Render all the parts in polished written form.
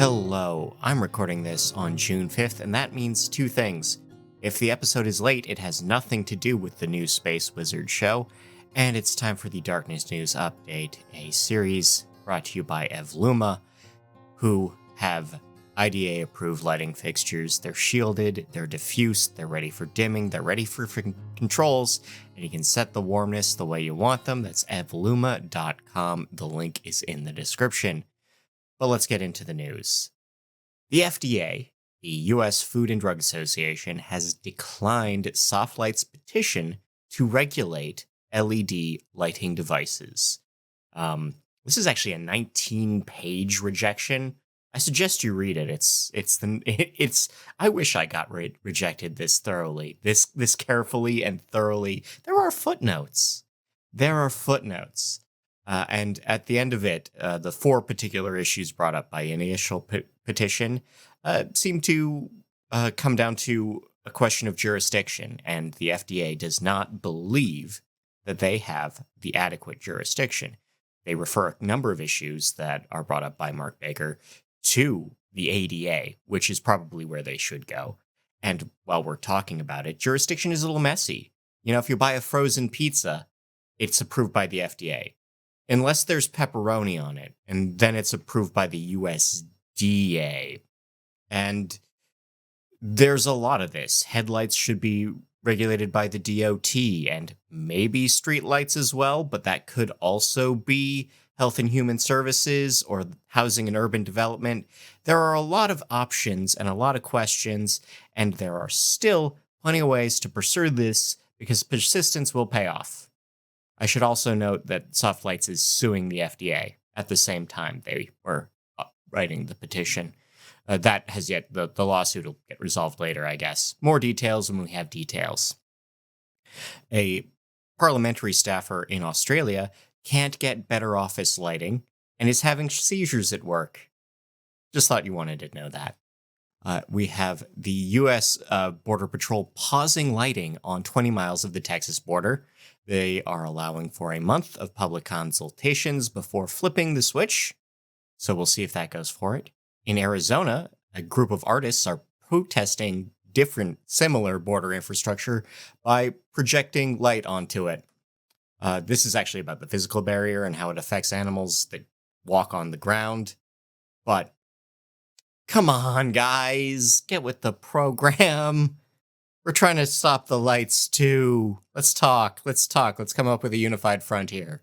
Hello, I'm recording this on June 5th, and that means two things. If the episode is late, it has nothing to do with the new Space Wizard show, and it's time for the Darkness News Update, a series brought to you by Evluma, who have IDA-approved lighting fixtures. They're shielded, they're diffused, they're ready for dimming, they're ready for controls, and you can set the warmness the way you want them. That's evluma.com. The link is in the description. But let's get into the news. The FDA, the U.S. Food and Drug Association, has declined SoftLight's petition to regulate LED lighting devices. This is actually a 19-page rejection. I suggest you read it. I wish I got rejected this thoroughly, this carefully and thoroughly. There are footnotes. And at the end of it, the four particular issues brought up by an initial petition seem to come down to a question of jurisdiction, and the FDA does not believe that they have the adequate jurisdiction. They refer a number of issues that are brought up by Mark Baker to the ADA, which is probably where they should go. And while we're talking about it, jurisdiction is a little messy. You know, if you buy a frozen pizza, it's approved by the FDA. Unless there's pepperoni on it, and then it's approved by the USDA. And there's a lot of this. Headlights should be regulated by the DOT, and maybe streetlights as well, but that could also be Health and Human Services or Housing and Urban Development. There are a lot of options and a lot of questions, and there are still plenty of ways to pursue this because persistence will pay off. I should also note that SoftLight is suing the FDA at the same time they were writing the petition. That has yet, the lawsuit will get resolved later, I guess. More details when we have details. A parliamentary staffer in Australia can't get better office lighting and is having seizures at work. Just thought you wanted to know that. We have the U.S. Border Patrol pausing lighting on 20 miles of the Texas border. They are allowing for a month of public consultations before flipping the switch, so we'll see if that goes for it. In Arizona, a group of artists are protesting similar border infrastructure by projecting light onto it. This is actually about the physical barrier and how it affects animals that walk on the ground. But come on, guys, get with the program. We're trying to stop the lights, too. Let's talk. Let's come up with a unified front here.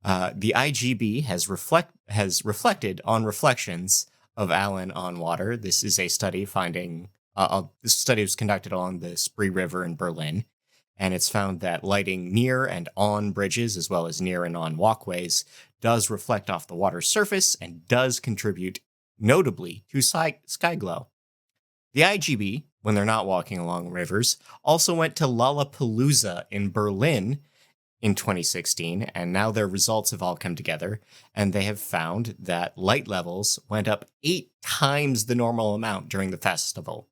The IGB has reflected on reflections of Allen on water. This is a study this study was conducted on the Spree River in Berlin, and it's found that lighting near and on bridges, as well as near and on walkways, does reflect off the water's surface and does contribute notably to Skyglow. The IGB, when they're not walking along rivers, also went to Lollapalooza in Berlin in 2016, and now their results have all come together, and they have found that light levels went up 8 times the normal amount during the festival.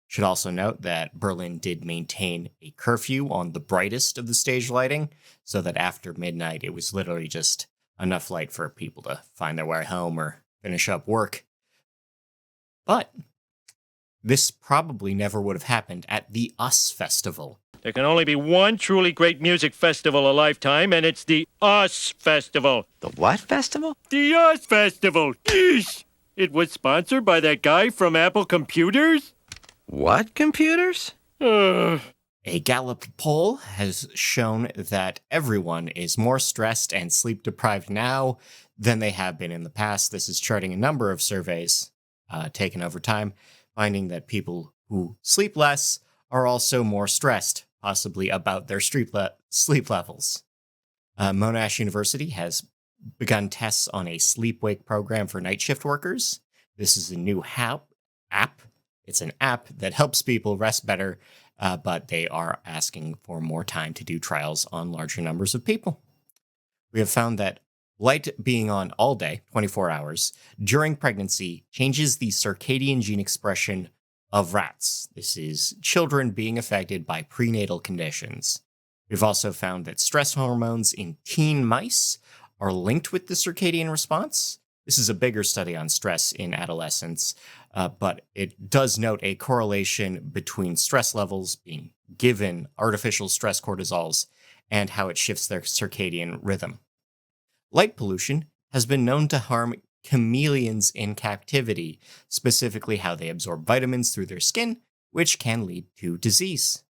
Should also note that Berlin did maintain a curfew on the brightest of the stage lighting, so that after midnight it was literally just enough light for people to find their way home or finish up work. But this probably never would have happened at the US Festival. There can only be one truly great music festival a lifetime, and it's the US Festival. The what festival? The US Festival. Yeesh! It was sponsored by that guy from Apple Computers. What computers? A Gallup poll has shown that everyone is more stressed and sleep deprived now than they have been in the past. This is charting a number of surveys taken over time, finding that people who sleep less are also more stressed, possibly about their sleep levels. Monash University has begun tests on a sleep-wake program for night shift workers. This is a new app. It's an app that helps people rest better, but they are asking for more time to do trials on larger numbers of people. We have found that light being on all day, 24 hours, during pregnancy changes the circadian gene expression of rats. This is children being affected by prenatal conditions. We've also found that stress hormones in teen mice are linked with the circadian response. This is a bigger study on stress in adolescents, but it does note a correlation between stress levels being given artificial stress cortisols and how it shifts their circadian rhythm. Light pollution has been known to harm chameleons in captivity, specifically how they absorb vitamins through their skin, which can lead to disease.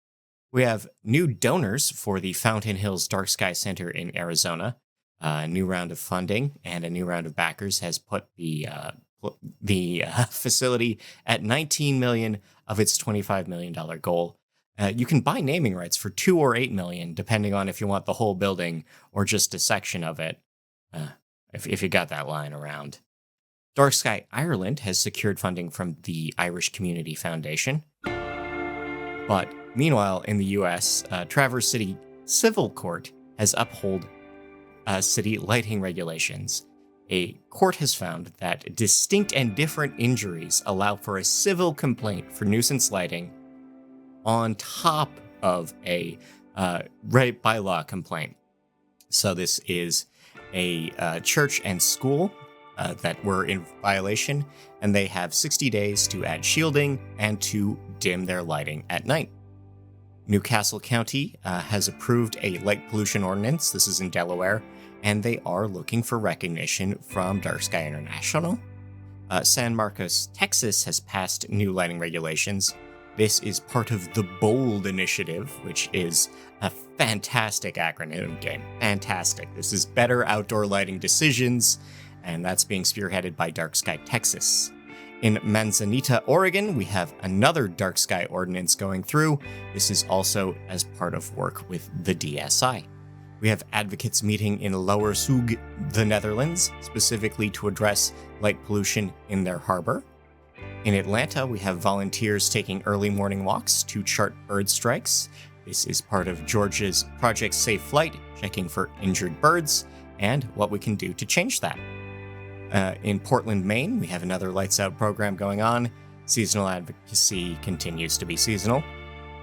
We have new donors for the Fountain Hills Dark Sky Center in Arizona. A new round of funding and a new round of backers has put the facility at $19 million of its $25 million goal. You can buy naming rights for $2 or $8 million, depending on if you want the whole building or just a section of it, if you got that lying around. Dark Sky Ireland has secured funding from the Irish Community Foundation. But meanwhile, in the U.S., Traverse City Civil Court has upheld city lighting regulations. A court has found that distinct and different injuries allow for a civil complaint for nuisance lighting on top of a right by law complaint. So this is a church and school that were in violation, and they have 60 days to add shielding and to dim their lighting at night. Newcastle County has approved a light pollution ordinance. This is in Delaware, and they are looking for recognition from Dark Sky International. San Marcos, Texas has passed new lighting regulations. This is part of the BOLD initiative, which is a fantastic acronym game. Fantastic. This is Better Outdoor Lighting Decisions, and that's being spearheaded by Dark Sky Texas. In Manzanita, Oregon, we have another dark sky ordinance going through. This is also as part of work with the DSI. We have advocates meeting in Lower Zug, the Netherlands, specifically to address light pollution in their harbor. In Atlanta, we have volunteers taking early morning walks to chart bird strikes. This is part of Georgia's Project Safe Flight, checking for injured birds and what we can do to change that. In Portland, Maine, we have another Lights Out program going on. Seasonal advocacy continues to be seasonal.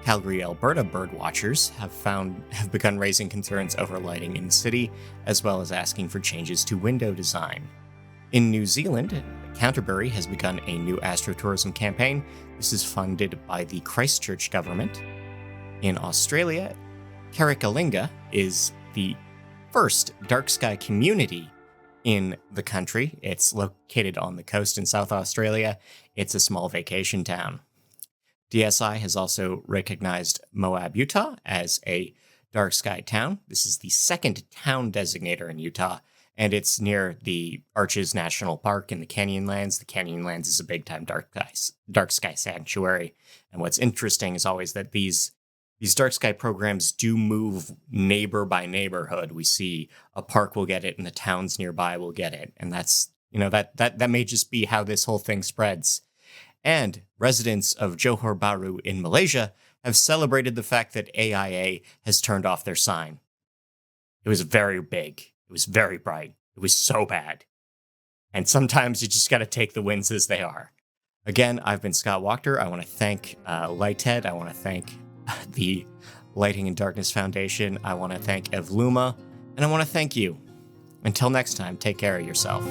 Calgary, Alberta bird watchers have begun raising concerns over lighting in the city, as well as asking for changes to window design. In New Zealand, Canterbury has begun a new astrotourism campaign. This is funded by the Christchurch government. In Australia, Karakalinga is the first dark sky community in the country. It's located on the coast in South Australia. It's a small vacation town. DSI has also recognized Moab, Utah as a dark sky town. This is the second town designator in Utah, and it's near the Arches National Park in the Canyonlands. The Canyonlands is a big-time dark sky sanctuary. And what's interesting is always that these dark sky programs do move neighbor by neighborhood. We see a park will get it and the towns nearby will get it. And that's, that may just be how this whole thing spreads. And residents of Johor Bahru in Malaysia have celebrated the fact that AIA has turned off their sign. It was very big. It was very bright. It was so bad. And sometimes you just got to take the wins as they are. Again, I've been Scott Wachter. I want to thank Lighthead. I want to thank the Lighting and Darkness Foundation. I want to thank Evluma, and I want to thank you. Until next time, take care of yourself.